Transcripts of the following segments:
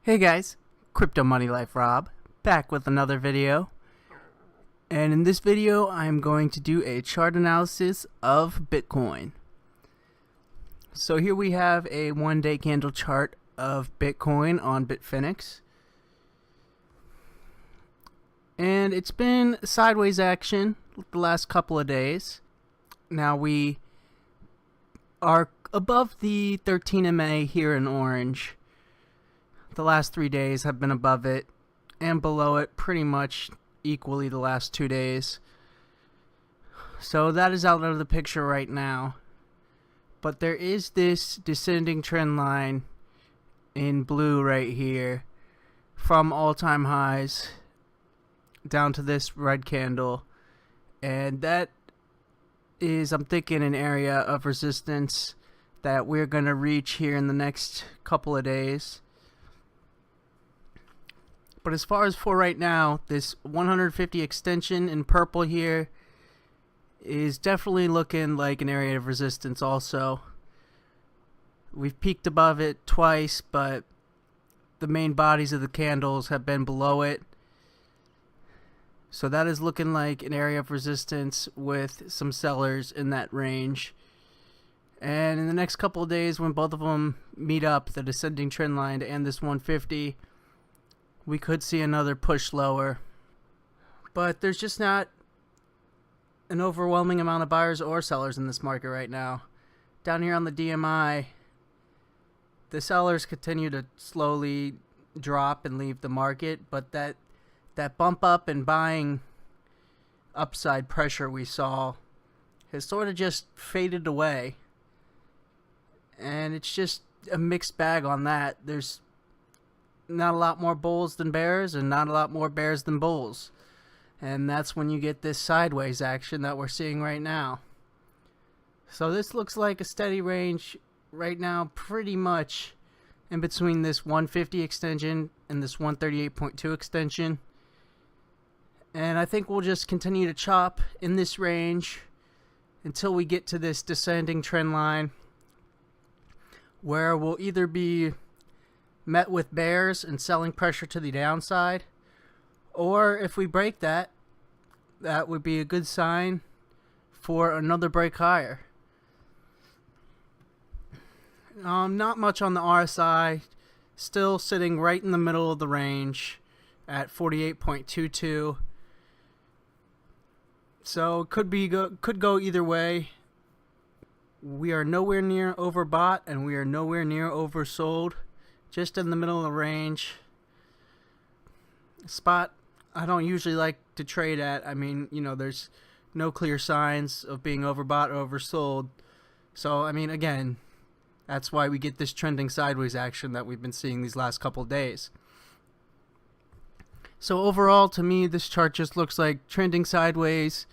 Hey guys, Crypto Money Life Rob, back with another video. And in this video, I'm going to do a chart analysis of Bitcoin. So here we have a one-day candle chart of Bitcoin on Bitfinex. And it's been sideways action the last couple of days. Now we are above the 13 MA here in orange. The last 3 days have been above it and below it pretty much equally the last 2 days. So that is out of the picture right now. But there is this descending trend line in blue right here from all-time highs down to this red candle. And that is, I'm thinking, an area of resistance that we're going to reach here in the next couple of days. But as far as for right now, this 150 extension in purple here is definitely looking like an area of resistance also. We've peaked above it twice, but the main bodies of the candles have been below it. So that is looking like an area of resistance with some sellers in that range. And in the next couple of days, when both of them meet up, the descending trend line and this 150, we could see another push lower. But there's just not an overwhelming amount of buyers or sellers in this market right now. Down here on the DMI, the sellers continue to slowly drop and leave the market, but that bump up in buying upside pressure we saw has sort of just faded away. And it's just a mixed bag on that. There's not a lot more bulls than bears and not a lot more bears than bulls. And that's when you get this sideways action that we're seeing right now. So this looks like a steady range right now, pretty much in between this 150 extension and this 138.2 extension. And I think we'll just continue to chop in this range until we get to this descending trend line, where we'll either be met with bears and selling pressure to the downside, or if we break that, that would be a good sign for another break higher. Not much on the RSI, still sitting right in the middle of the range at 48.22. So could go either way. We are nowhere near overbought and we are nowhere near oversold. Just in the middle of the range. Spot I don't usually like to trade at. I mean, there's no clear signs of being overbought or oversold. So, I mean, again, that's why we get this trending sideways action that we've been seeing these last couple days. So overall, to me, this chart just looks like trending sideways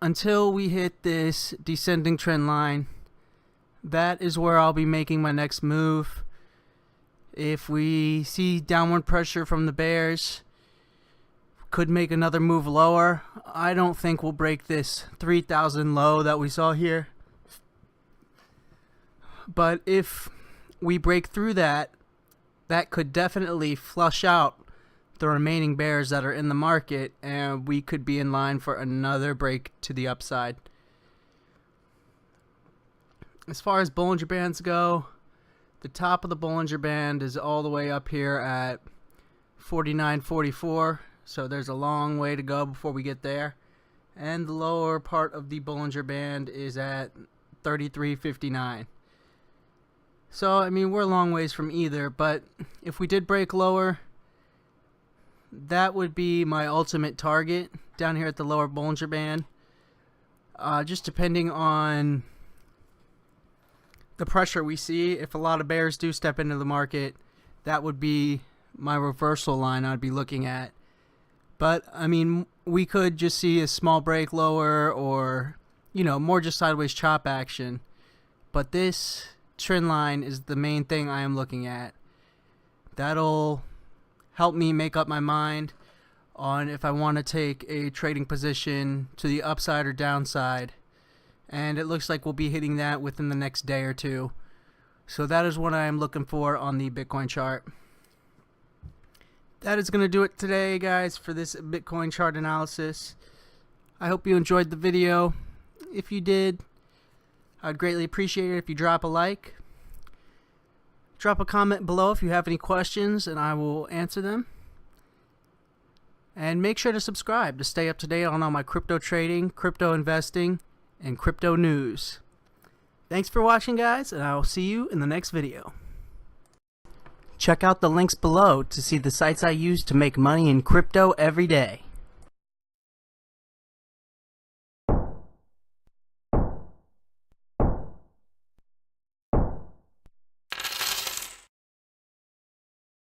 until we hit this descending trend line. That is where I'll be making my next move. If we see downward pressure from the bears, could make another move lower. I don't think we'll break this 3,000 low that we saw here. But if we break through that, that could definitely flush out the remaining bears that are in the market, and we could be in line for another break to the upside. As far as Bollinger Bands go, the top of the Bollinger Band is all the way up here at 49.44, so there's a long way to go before we get there. And the lower part of the Bollinger Band is at 33.59. So, I mean, we're a long ways from either, but if we did break lower, that would be my ultimate target down here at the lower Bollinger Band. Just depending on the pressure we see. If a lot of bears do step into the market, that would be my reversal line I'd be looking at. But, I mean, we could just see a small break lower or, more just sideways chop action. But this trend line is the main thing I am looking at. That'll help me make up my mind on if I want to take a trading position to the upside or downside. And it looks like we'll be hitting that within the next day or two. So that is what I am looking for on the Bitcoin chart. That is going to do it today, guys, for this Bitcoin chart analysis. I hope you enjoyed the video. If you did, I'd greatly appreciate it if you drop a like. Drop a comment below if you have any questions, and I will answer them. And make sure to subscribe to stay up to date on all my crypto trading, crypto investing, and crypto news. Thanks for watching, guys, and I will see you in the next video. Check out the links below to see the sites I use to make money in crypto every day.